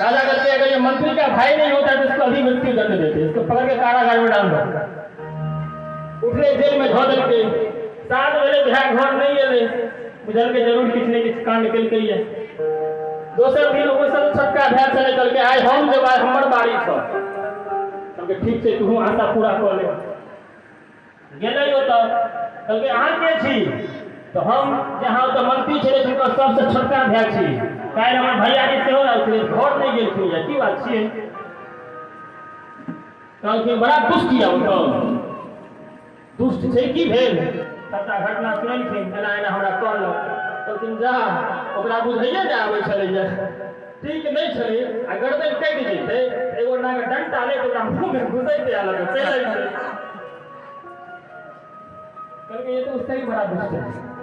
राजा कहते अगर ये मंत्री का भाई नहीं होता तो इसको अभी मृत्यु दंड देते, इसको पकड़ के कारागार में डाल दो। उठले जेल में धो देते, 7 बजे बिहार घर नहीं एले, बुझल के जरूर किछ ने किछ कांड केलकै है। दोसर दिन वो सब छटका भैया से निकल के आए, हम जब आए हमर बाड़ी छ, कहलके ठीक छै तू आशा पूरा कर ले। गेलै ओतऽ, कहलके अहाँ के छी? तो हम जहाँ तो मंत्री छे तुमको सबसे छोटका भैया छी, काहे हमर भैया जी सेहो रहथिन, घर नहीं गेलखिन या की बात छियै? कहलके बड़ा दुष्ट किया ओ दुष्ट छै की भेल? सबटा घटना सुनलखिन, एना एना हमरा कहलक, कहलखिन जा ओकरा बुझैये ने आबै छलैया, ठीक नहीं छलै आ गर्दन कटि जैतै, एगो नाग डंटा ले ओकरा मुंह में घुसैते आ लगे चलै छै। कहलके ये तो उससे भी बड़ा दुष्ट है।